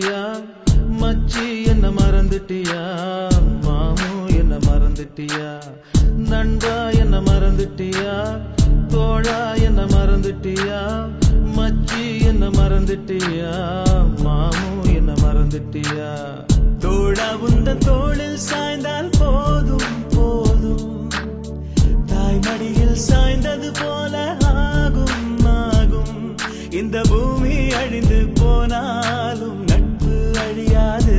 மறந்துட்டியா மச்சி என்ன மறந்துட்டியா மாமு என்ன மறந்துட்டியா நண்பா என்ன மறந்துட்டியா தோழா என்ன மறந்துட்டியா மச்சி என்ன மறந்துட்டியா மாமு என்ன மறந்துட்டியா தோழா உந்தன் தோளில் சாய்ந்தால் போதும் போதும் தாய்மடியில் சாய்ந்தது போல ஆகும் ஆகும் இந்த பூமி அழிந்து போனாலும் நட்பு அழியாது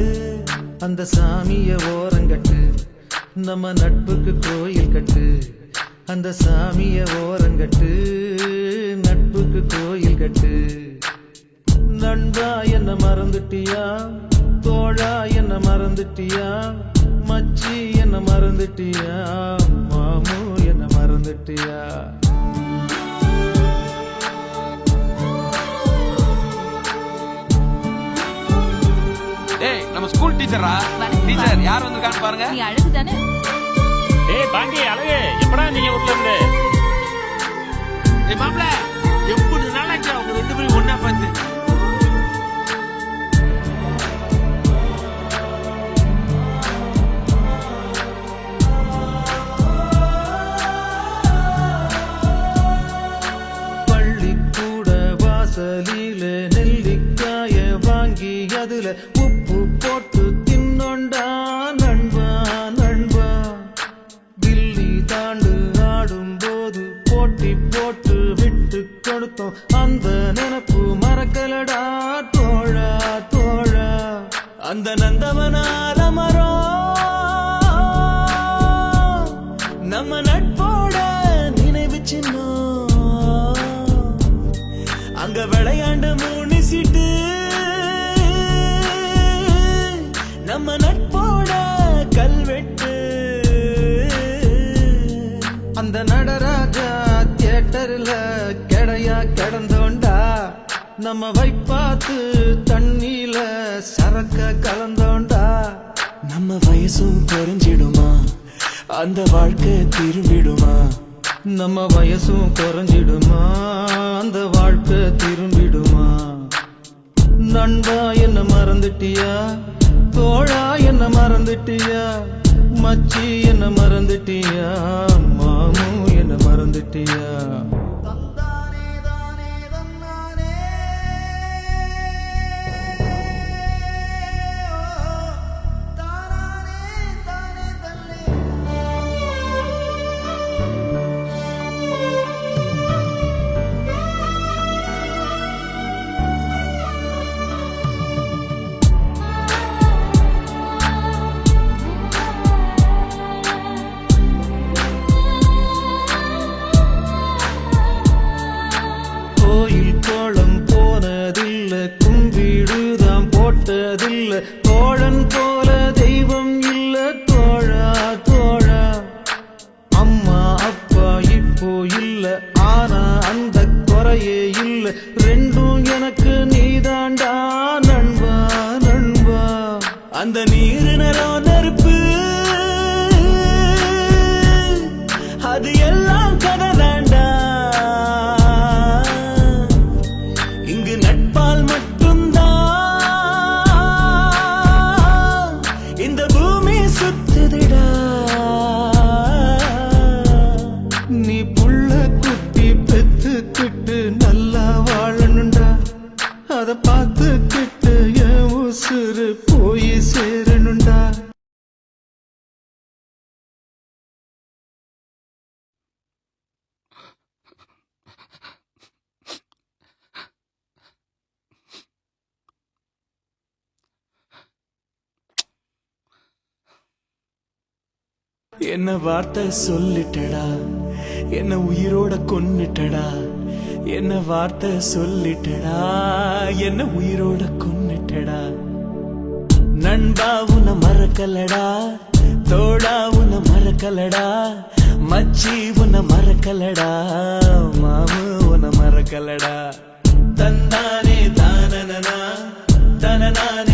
அந்த சாமிய ஓரங்கட்டு நம்ம நட்புக்கு கோயில் கட்டு அந்த சாமிய ஓரங்கட்டு நட்புக்கு கோயில் கட்டு நண்பா என்ன மறந்துட்டியா தோழா என்ன மறந்துட்டியா மச்சி என்ன மறந்துட்டியா மாமு என்ன மறந்துட்டியா ஏய் நம்ம ஸ்கூல் டீச்சரா டீச்சர் யார் வந்திருக்கான்னு பாருங்க நீ அழகு தானே ஏய் பாண்டி அழகு எப்படா நீங்க ஊர்ல இருந்து ஏய் மாப்ள எப்படி நாளாச்சா உங்க ரெண்டு பேரும் ஒண்ணா பார்த்து பள்ளிக்கூட வாசலில நெல்லிக்காய வாங்கி அதுல உப்பு போட்டு தின்னொண்டா நண்பா நண்பா கில்லி தாண்டு ஆடும் போது போட்டி போட்டு விட்டு கொடுத்தோம் அந்த நினப்பு மறக்கலடா தோழா தோழா அந்த நந்தவனால மரம் நம்ம நட்போட நினைவு சின்னம் அங்க விளையாண்டு மூணிசிட்டு நம்ம நட்போட கல்வெட்டு அந்த நடராஜா தியேட்டர்ல கெடையா கிடந்தோண்டா நம்ம வைப்பாத்து தண்ணியில சரக்க கலந்தோண்டா நம்ம வயசும் குறைஞ்சிடுமா அந்த வாழ்க்கை திரும்பிடுமா நம்ம வயசும் குறைஞ்சிடுமா அந்த வாழ்க்கை திரும்பிடுமா நண்பா என்ன மறந்துட்டியா தோழா என்ன மறந்துட்டியா மச்சி என்ன மறந்துட்டியா மாமு என்ன மறந்துட்டியா கோயில் கோலம் போனதில்ல கும்பிடுதாம் போட்டதில்ல தோழன் போல தெய்வம் இல்ல தோழா தோழா அம்மா அப்பா இப்போ இல்ல ஆனா அந்த குறையே இல்ல ரெண்டும் எனக்கு நீதாண்டா நண்பா நண்பா அந்த நீரு நிறம் நெருப்பு அது எல்லாம் கதை வேண்டா இங்கு நட்பால் மட்டும்தான் இந்த பூமி சுத்துதிடா நீ புள்ள குட்டி பெத்துக்கிட்டு நல்லா வாழணுண்டா அத பார்த்துக்கிட்டு என் உசுறு போய் சேரணுண்டா என்ன வார்த்தை சொல்லிட்டடா என்ன உயிரோட கொன்னுட்டடா என்ன வார்த்தை சொல்லிட்டடா என்ன உயிரோட கொன்னுட்டடா நண்பா உன்னை மறக்கலடா தோழா உன்னை மறக்கலடா மச்சி உன்னை மறக்கலடா மாமு உன்னை மறக்கலடா தன்னானே தானனா தனநானே